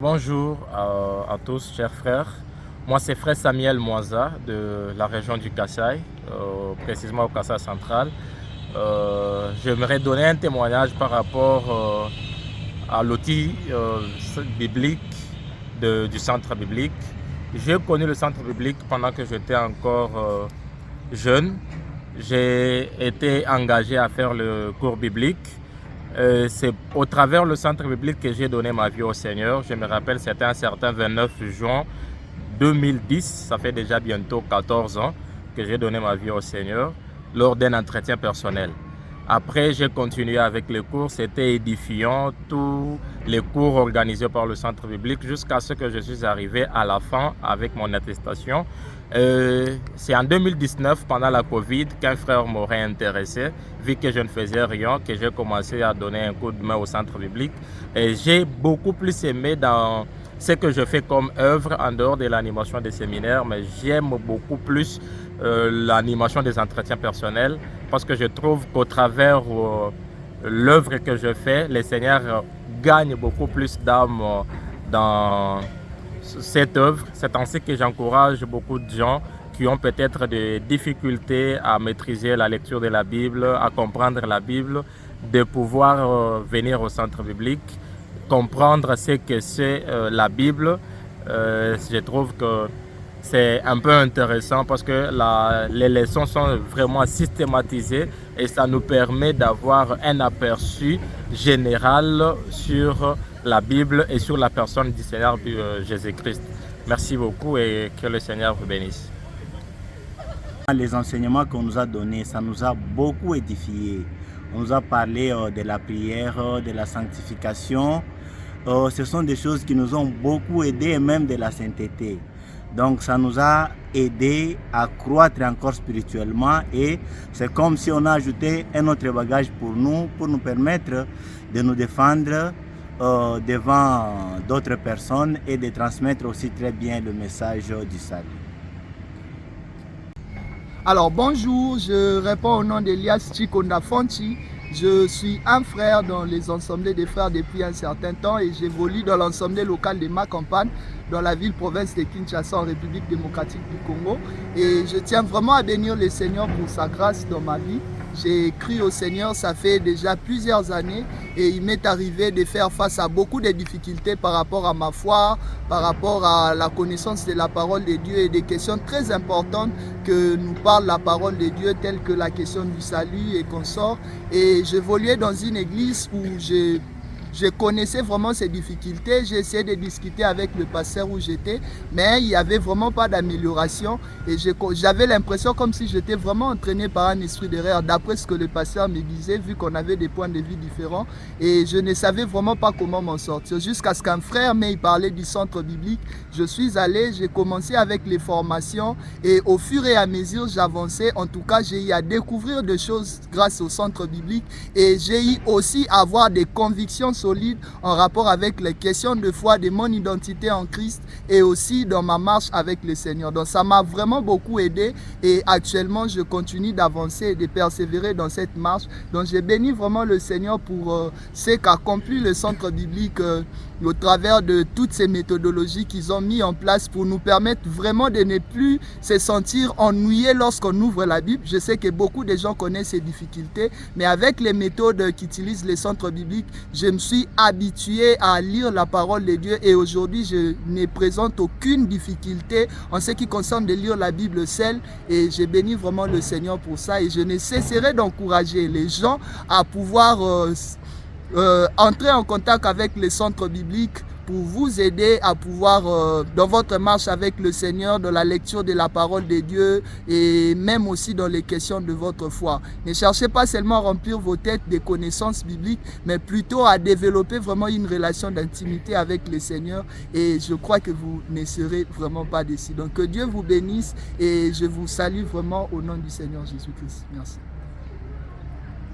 Bonjour à tous, chers frères. Moi, c'est frère Samuel Moisa de la région du Kasaï, précisément au Kasaï central. J'aimerais donner un témoignage par rapport à l'outil biblique du centre biblique. J'ai connu le centre biblique pendant que j'étais encore jeune. J'ai été engagé à faire le cours biblique. C'est au travers le centre biblique que j'ai donné ma vie au Seigneur. Je me rappelle, c'était un certain 29 juin 2010, ça fait déjà bientôt 14 ans que j'ai donné ma vie au Seigneur lors d'un entretien personnel. Après, j'ai continué avec les cours, c'était édifiant, tous les cours organisés par le centre biblique jusqu'à ce que je suis arrivé à la fin avec mon attestation. C'est en 2019, pendant la Covid, qu'un frère m'aurait intéressé, vu que je ne faisais rien, que j'ai commencé à donner un coup de main au centre biblique. Et j'ai beaucoup plus aimé dans ce que je fais comme œuvre en dehors de l'animation des séminaires, mais j'aime beaucoup plus l'animation des entretiens personnels parce que je trouve qu'au travers l'œuvre que je fais, le Seigneur gagne beaucoup plus d'âmes dans cette œuvre. C'est ainsi que j'encourage beaucoup de gens qui ont peut-être des difficultés à maîtriser la lecture de la Bible, à comprendre la Bible, de pouvoir venir au centre biblique, comprendre ce que c'est la Bible. Je trouve que c'est un peu intéressant parce que les leçons sont vraiment systématisées et ça nous permet d'avoir un aperçu général sur la Bible et sur la personne du Seigneur Jésus-Christ. Merci beaucoup et que le Seigneur vous bénisse. Les enseignements qu'on nous a donnés, ça nous a beaucoup édifiés. On nous a parlé de la prière, de la sanctification. Ce sont des choses qui nous ont beaucoup aidés et même de la sainteté. Donc ça nous a aidé à croître encore spirituellement et c'est comme si on a ajouté un autre bagage pour nous permettre de nous défendre devant d'autres personnes et de transmettre aussi très bien le message du salut. Alors bonjour, je réponds au nom d'Elias Chikonda Fonchi. Je suis un frère dans les assemblées des frères depuis un certain temps et j'évolue dans l'assemblée locale de ma campagne dans la ville-province de Kinshasa en République démocratique du Congo. Et je tiens vraiment à bénir le Seigneur pour sa grâce dans ma vie. J'ai crié au Seigneur, ça fait déjà plusieurs années et il m'est arrivé de faire face à beaucoup de difficultés par rapport à ma foi, par rapport à la connaissance de la parole de Dieu et des questions très importantes que nous parle la parole de Dieu, telles que la question du salut et consorts. Et j'évoluais dans une église où je connaissais vraiment ces difficultés, j'ai essayé de discuter avec le pasteur où j'étais, mais il n'y avait vraiment pas d'amélioration et j'avais l'impression comme si j'étais vraiment entraîné par un esprit d'erreur, d'après ce que le pasteur me disait, vu qu'on avait des points de vue différents et je ne savais vraiment pas comment m'en sortir. Jusqu'à ce qu'un frère m'ait parlé du centre biblique, je suis allé, j'ai commencé avec les formations et au fur et à mesure j'avançais, en tout cas j'ai eu à découvrir des choses grâce au centre biblique et j'ai eu aussi à avoir des convictions solide en rapport avec les questions de foi, de mon identité en Christ et aussi dans ma marche avec le Seigneur. Donc ça m'a vraiment beaucoup aidé et actuellement je continue d'avancer et de persévérer dans cette marche. Donc j'ai béni vraiment le Seigneur pour ce qu'accomplit le centre biblique au travers de toutes ces méthodologies qu'ils ont mis en place pour nous permettre vraiment de ne plus se sentir ennuyés lorsqu'on ouvre la Bible. Je sais que beaucoup de gens connaissent ces difficultés, mais avec les méthodes qu'utilisent les centres bibliques, je me suis habitué à lire la parole de Dieu et aujourd'hui je ne présente aucune difficulté en ce qui concerne de lire la Bible seule et j'ai béni vraiment le Seigneur pour ça et je ne cesserai d'encourager les gens à pouvoir entrer en contact avec les centres bibliques pour vous aider à pouvoir, dans votre marche avec le Seigneur, dans la lecture de la parole de Dieu et même aussi dans les questions de votre foi. Ne cherchez pas seulement à remplir vos têtes des connaissances bibliques, mais plutôt à développer vraiment une relation d'intimité avec le Seigneur et je crois que vous ne serez vraiment pas déçus. Donc que Dieu vous bénisse et je vous salue vraiment au nom du Seigneur Jésus-Christ. Merci.